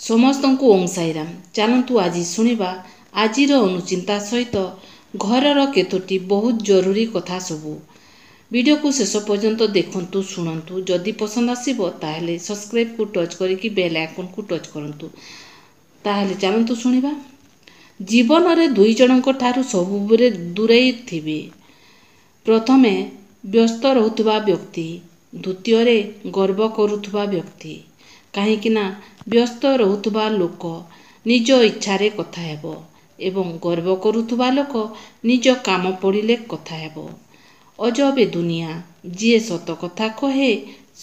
ସମସ୍ତଙ୍କୁ ଓଁ ସାଇରାମ। ଚାଲନ୍ତୁ ଆଜି ଶୁଣିବା ଆଜିର ଅନୁଚିନ୍ତା ସହିତ ଘରର କେତୋଟି ବହୁତ ଜରୁରୀ କଥା ସବୁ। ଭିଡ଼ିଓକୁ ଶେଷ ପର୍ଯ୍ୟନ୍ତ ଦେଖନ୍ତୁ, ଶୁଣନ୍ତୁ। ଯଦି ପସନ୍ଦ ଆସିବ ତାହେଲେ ସବସ୍କ୍ରାଇବକୁ ଟଚ୍ କରିକି ବେଲ୍ ଆଇକନ୍କୁ ଟଚ୍ କରନ୍ତୁ। ତାହେଲେ ଚାଲନ୍ତୁ ଶୁଣିବା। ଜୀବନରେ ଦୁଇ ଜଣଙ୍କ ଠାରୁ ସବୁବେଳେ ଦୂରେଇ ଥିବେ। ପ୍ରଥମେ ବ୍ୟସ୍ତ ରହୁଥିବା ବ୍ୟକ୍ତି, ଦ୍ୱିତୀୟରେ ଗର୍ବ କରୁଥିବା ବ୍ୟକ୍ତି। କାହିଁକିନା ବ୍ୟସ୍ତ ରହୁଥିବା ଲୋକ ନିଜ ଇଚ୍ଛାରେ କଥା ହେବ ଏବଂ ଗର୍ବ କରୁଥିବା ଲୋକ ନିଜ କାମ ପଡ଼ିଲେ କଥା ହେବ। ଅଜବ ଏ ଦୁନିଆ, ଯିଏ ସତ କଥା କହେ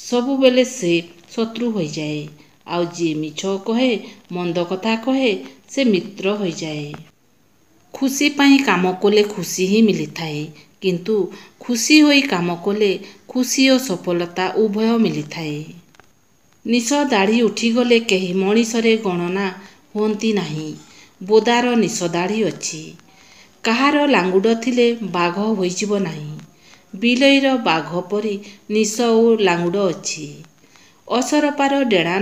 ସବୁବେଳେ ସେ ଶତ୍ରୁ ହୋଇଯାଏ, ଆଉ ଯିଏ ମିଛ କହେ, ମନ୍ଦ କଥା କହେ, ସେ ମିତ୍ର ହୋଇଯାଏ। ଖୁସି ପାଇଁ କାମ କଲେ ଖୁସି ହିଁ ମିଳିଥାଏ, କିନ୍ତୁ ଖୁସି ହୋଇ କାମ କଲେ ଖୁସି ଓ ସଫଳତା ଉଭୟ ମିଳିଥାଏ। ନିଶ ଦାଢ଼ି ଉଠିଗଲେ କେହି ମଣିଷରେ ଗଣନା ହୁଅନ୍ତି ନାହିଁ। ବୋଦାର ନିଶ ଦାଢ଼ି ଅଛି। କାହାର ଲାଙ୍ଗୁଡ଼ ଥିଲେ ବାଘ ହୋଇଯିବ ନାହିଁ। ବିଲେଇର ବାଘ ପରି ନିଶ ଓ ଲାଙ୍ଗୁଡ଼ ଅଛି। ଅସରପାର ଡେଣା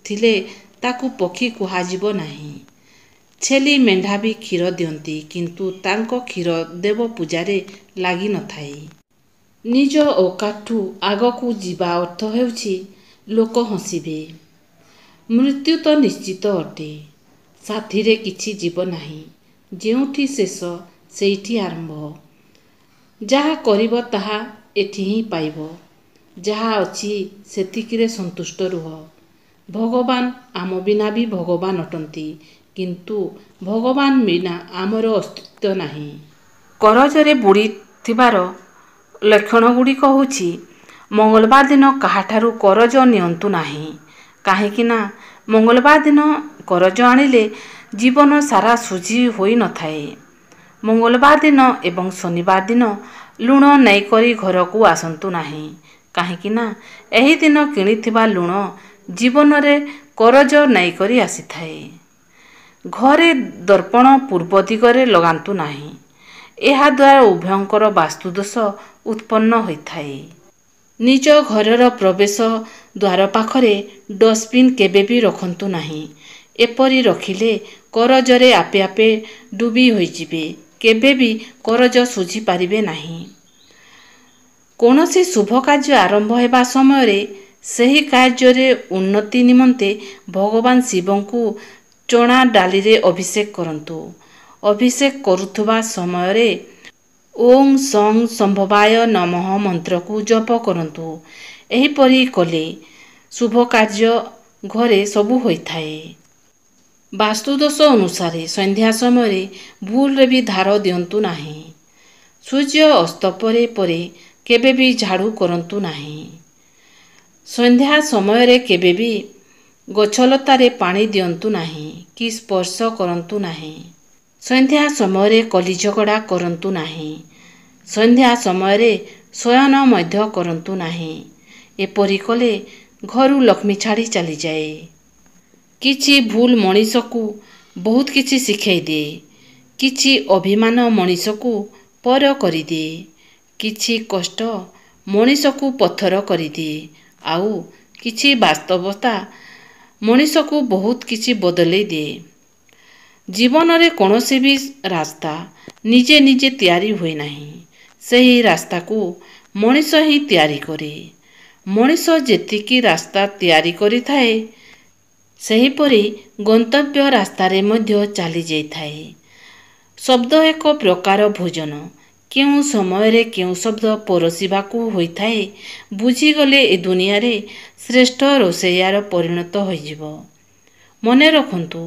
ଥିଲେ ତାକୁ ପକ୍ଷୀ କୁହାଯିବ ନାହିଁ। ଛେଳି ମେଣ୍ଢା ବି କ୍ଷୀର ଦିଅନ୍ତି, କିନ୍ତୁ ତାଙ୍କ କ୍ଷୀର ଦେବ ପୂଜାରେ ଲାଗି ନଥାଏ। ନିଜ ଔକାତଠୁ ଆଗକୁ ଯିବା ଅର୍ଥ ହେଉଛି ଲୋକ ହସିବେ। ମୃତ୍ୟୁ ତ ନିଶ୍ଚିତ ଅଟେ। ସାଥିରେ କିଛି ଯିବ ନାହିଁ। ଯେଉଁଠି ଶେଷ ସେଇଠି ଆରମ୍ଭ। ଯାହା କରିବ ତାହା ଏଠି ହିଁ ପାଇବ। ଯାହା ଅଛି ସେତିକିରେ ସନ୍ତୁଷ୍ଟ ରୁହ। ଭଗବାନ ଆମ ବିନା ବି ଭଗବାନ ଅଟନ୍ତି, କିନ୍ତୁ ଭଗବାନ ବିନା ଆମର ଅସ୍ତିତ୍ୱ ନାହିଁ। କରଜରେ ବୁଡ଼ିଥିବାର ଲକ୍ଷଣଗୁଡ଼ିକ ହେଉଛି ମଙ୍ଗଳବାର ଦିନ କାହାଠାରୁ କରଜ ନିଅନ୍ତୁ ନାହିଁ। କାହିଁକିନା ମଙ୍ଗଳବାର ଦିନ କରଜ ଆଣିଲେ ଜୀବନ ସାରା ଶୁଝି ହୋଇ ନଥାଏ। ମଙ୍ଗଳବାର ଦିନ ଏବଂ ଶନିବାର ଦିନ ଲୁଣ ନେଇକରି ଘରକୁ ଆସନ୍ତୁ ନାହିଁ। କାହିଁକିନା ଏହି ଦିନ କିଣିଥିବା ଲୁଣ ଜୀବନରେ କରଜ ନେଇକରି ଆସିଥାଏ। ଘରେ ଦର୍ପଣ ପୂର୍ବ ଦିଗରେ ଲଗାନ୍ତୁ ନାହିଁ। ଏହାଦ୍ୱାରା ଉଭୟଙ୍କର ବାସ୍ତୁଦୋଷ ଉତ୍ପନ୍ନ ହୋଇଥାଏ। ନିଜ ଘରର ପ୍ରବେଶ ଦ୍ୱାର ପାଖରେ ଡଷ୍ଟବିନ୍ କେବେ ବି ରଖନ୍ତୁ ନାହିଁ। ଏପରି ରଖିଲେ କରଜରେ ଆପେ ଆପେ ଡୁବି ହୋଇଯିବେ। କେବେ ବି କରଜ ଶୁଝି ପାରିବେ ନାହିଁ। କୌଣସି ଶୁଭ କାର୍ଯ୍ୟ ଆରମ୍ଭ ହେବା ସମୟରେ ସେହି କାର୍ଯ୍ୟରେ ଉନ୍ନତି ନିମନ୍ତେ ଭଗବାନ ଶିବଙ୍କୁ ଚଣା ଡାଲିରେ ଅଭିଷେକ କରନ୍ତୁ। ଅଭିଷେକ କରୁଥିବା ସମୟରେ ଓଁ ସଂ ସମ୍ଭବାୟ ନମଃ ମନ୍ତ୍ରକୁ ଜପ କରନ୍ତୁ। ଏହିପରି କଲେ ଶୁଭ କାର୍ଯ୍ୟ ଘରେ ସବୁ ହୋଇଥାଏ। ବାସ୍ତୁଦୋଷ ଅନୁସାରେ ସନ୍ଧ୍ୟା ସମୟରେ ଭୁଲରେ ବି ଧାର ଦିଅନ୍ତୁ ନାହିଁ। ସୂର୍ଯ୍ୟ ଅସ୍ତ ପରେ ପରେ କେବେ ବି ଝାଡ଼ୁ କରନ୍ତୁ ନାହିଁ। ସନ୍ଧ୍ୟା ସମୟରେ କେବେ ବି ଗଛଲତାରେ ପାଣି ଦିଅନ୍ତୁ ନାହିଁ କି ସ୍ପର୍ଶ କରନ୍ତୁ ନାହିଁ। ସନ୍ଧ୍ୟା ସମୟରେ କଳିଝଗଡ଼ା କରନ୍ତୁ ନାହିଁ। ସନ୍ଧ୍ୟା ସମୟରେ ଶୟନ ମଧ୍ୟ କରନ୍ତୁ ନାହିଁ। ଏପରି କଲେ ଘରୁ ଲକ୍ଷ୍ମୀ ଛାଡ଼ି ଚାଲିଯାଏ। କିଛି ଭୁଲ ମଣିଷକୁ ବହୁତ କିଛି ଶିଖାଇ ଦିଏ। କିଛି ଅଭିମାନ ମଣିଷକୁ ପର କରିଦିଏ। କିଛି କଷ୍ଟ ମଣିଷକୁ ପଥର କରିଦିଏ, ଆଉ କିଛି ବାସ୍ତବତା ମଣିଷକୁ ବହୁତ କିଛି ବଦଳେଇ ଦିଏ। ଜୀବନରେ କୌଣସି ବି ରାସ୍ତା ନିଜେ ନିଜେ ତିଆରି ହୁଏ ନାହିଁ। ସେହି ରାସ୍ତାକୁ ମଣିଷ ହିଁ ତିଆରି କରେ। ମଣିଷ ଯେତିକି ରାସ୍ତା ତିଆରି କରିଥାଏ, ସେହିପରି ଗନ୍ତବ୍ୟ ରାସ୍ତାରେ ମଧ୍ୟ ଚାଲିଯାଇଥାଏ। ଶବ୍ଦ ଏକ ପ୍ରକାର ଭୋଜନ। କେଉଁ ସମୟରେ କେଉଁ ଶବ୍ଦ ପରଷିବାକୁ ହୋଇଥାଏ, ବୁଝିଗଲେ ଏ ଦୁନିଆରେ ଶ୍ରେଷ୍ଠ ରୋଷେଇଆର ପରିଣତ ହୋଇଯିବ। ମନେ ରଖନ୍ତୁ,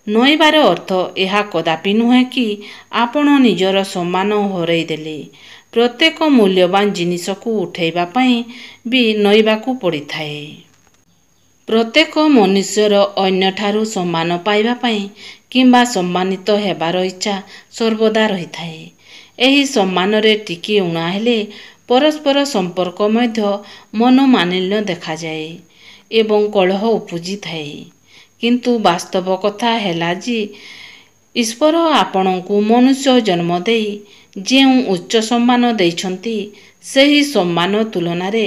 ନଇବାର ଅର୍ଥ ଏହା କଦାପି ନୁହେଁ କି ଆପଣ ନିଜର ସମ୍ମାନ ହରାଇ ଦେଲେ। ପ୍ରତ୍ୟେକ ମୂଲ୍ୟବାନ ଜିନିଷକୁ ଉଠାଇବା ପାଇଁ ବି ନଇବାକୁ ପଡ଼ିଥାଏ। ପ୍ରତ୍ୟେକ ମନୁଷ୍ୟର ଅନ୍ୟଠାରୁ ସମ୍ମାନ ପାଇବା ପାଇଁ କିମ୍ବା ସମ୍ମାନିତ ହେବାର ଇଚ୍ଛା ସର୍ବଦା ରହିଥାଏ। ଏହି ସମ୍ମାନରେ ଟିକିଏ ଊଣା ହେଲେ ପରସ୍ପର ସମ୍ପର୍କ ମଧ୍ୟ ମନୋମାଳିନ୍ୟ ଦେଖାଯାଏ ଏବଂ କଳହ ଉପୁଜିଥାଏ। କିନ୍ତୁ ବାସ୍ତବ କଥା ହେଲା ଯେ ଈଶ୍ୱର ଆପଣଙ୍କୁ ମନୁଷ୍ୟ ଜନ୍ମ ଦେଇ ଯେଉଁ ଉଚ୍ଚ ସମ୍ମାନ ଦେଇଛନ୍ତି, ସେହି ସମ୍ମାନ ତୁଳନାରେ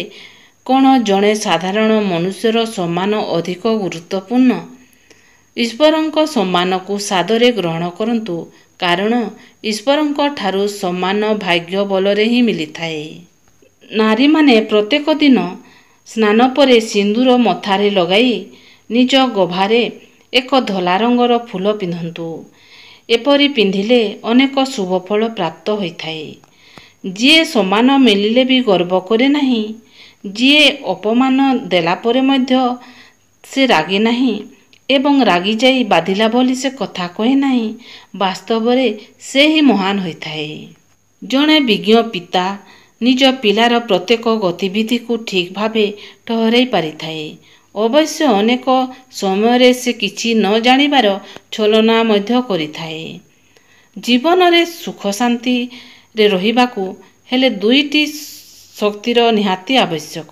କ'ଣ ଜଣେ ସାଧାରଣ ମନୁଷ୍ୟର ସମ୍ମାନ ଅଧିକ ଗୁରୁତ୍ୱପୂର୍ଣ୍ଣ? ଈଶ୍ୱରଙ୍କ ସମ୍ମାନକୁ ସାଦରେ ଗ୍ରହଣ କରନ୍ତୁ, କାରଣ ଈଶ୍ୱରଙ୍କ ଠାରୁ ସମ୍ମାନ ଭାଗ୍ୟ ବଳରେ ହିଁ ମିଳିଥାଏ। ନାରୀମାନେ ପ୍ରତ୍ୟେକ ଦିନ ସ୍ନାନ ପରେ ସିନ୍ଦୁର ମଥାରେ ଲଗାଇ ନିଜ ଗଭାରେ ଏକ ଧଳା ରଙ୍ଗର ଫୁଲ ପିନ୍ଧନ୍ତୁ। ଏପରି ପିନ୍ଧିଲେ ଅନେକ ଶୁଭଫଳ ପ୍ରାପ୍ତ ହୋଇଥାଏ। ଯିଏ ସମ୍ମାନ ମିଳିଲେ ବି ଗର୍ବ କରେ ନାହିଁ, ଯିଏ ଅପମାନ ଦେଲା ପରେ ମଧ୍ୟ ସେ ରାଗେ ନାହିଁ ଏବଂ ରାଗିଯାଇ ବାଧିଲା ବୋଲି ସେ କଥା କହେ ନାହିଁ, ବାସ୍ତବରେ ସେ ହିଁ ମହାନ ହୋଇଥାଏ। ଜଣେ ବିଜ୍ଞ ପିତା ନିଜ ପିଲାର ପ୍ରତ୍ୟେକ ଗତିବିଧିକୁ ଠିକ୍ ଭାବେ ଠହରାଇ ପାରିଥାଏ। ଅବଶ୍ୟ ଅନେକ ସମୟରେ ସେ କିଛି ନ ଜାଣିବାର ଛଳନା ମଧ୍ୟ କରିଥାଏ। ଜୀବନରେ ସୁଖ ଶାନ୍ତିରେ ରହିବାକୁ ହେଲେ ଦୁଇଟି ଶକ୍ତିର ନିହାତି ଆବଶ୍ୟକ।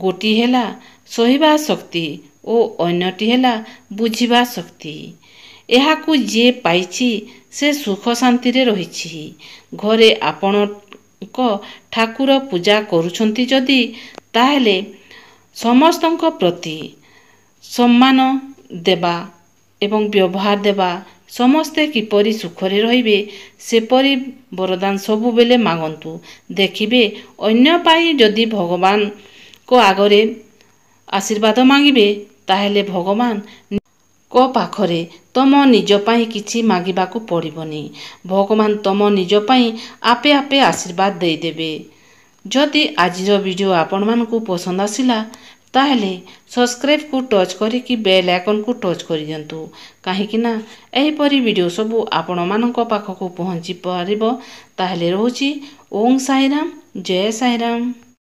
ଗୋଟିଏ ହେଲା ସହିବା ଶକ୍ତି ଓ ଅନ୍ୟଟି ହେଲା ବୁଝିବା ଶକ୍ତି। ଏହାକୁ ଯିଏ ପାଇଛି ସେ ସୁଖ ଶାନ୍ତିରେ ରହିଛି। ଘରେ ଆପଣଙ୍କ ଠାକୁର ପୂଜା କରୁଛନ୍ତି ଯଦି, ତାହେଲେ ସମସ୍ତଙ୍କ ପ୍ରତି ସମ୍ମାନ ଦେବା ଏବଂ ବ୍ୟବହାର ଦେବା, ସମସ୍ତେ କିପରି ସୁଖରେ ରହିବେ ସେପରି ବରଦାନ ସବୁବେଳେ ମାଗନ୍ତୁ। ଦେଖିବେ, ଅନ୍ୟ ପାଇଁ ଯଦି ଭଗବାନଙ୍କ ଆଗରେ ଆଶୀର୍ବାଦ ମାଗିବେ, ତାହେଲେ ଭଗବାନଙ୍କ ପାଖରେ ତମ ନିଜ ପାଇଁ କିଛି ମାଗିବାକୁ ପଡ଼ିବନି। ଭଗବାନ ତମ ନିଜ ପାଇଁ ଆପେ ଆପେ ଆଶୀର୍ବାଦ ଦେଇଦେବେ। ଯଦି ଆଜିର ଭିଡ଼ିଓ ଆପଣମାନଙ୍କୁ ପସନ୍ଦ ଆସିଲା, ତାହେଲେ ସବସ୍କ୍ରାଇବ୍କୁ ଟଚ୍ କରିକି ବେଲ୍ ଆଇକନ୍କୁ ଟଚ୍ କରିଦିଅନ୍ତୁ, କାହିଁକିନା ଏହିପରି ଭିଡ଼ିଓ ସବୁ ଆପଣମାନଙ୍କ ପାଖକୁ ପହଞ୍ଚି ପାରିବ। ତାହେଲେ ରହୁଛି। ଓଁ ସାଇରାମ, ଜୟ ସାଇରାମ।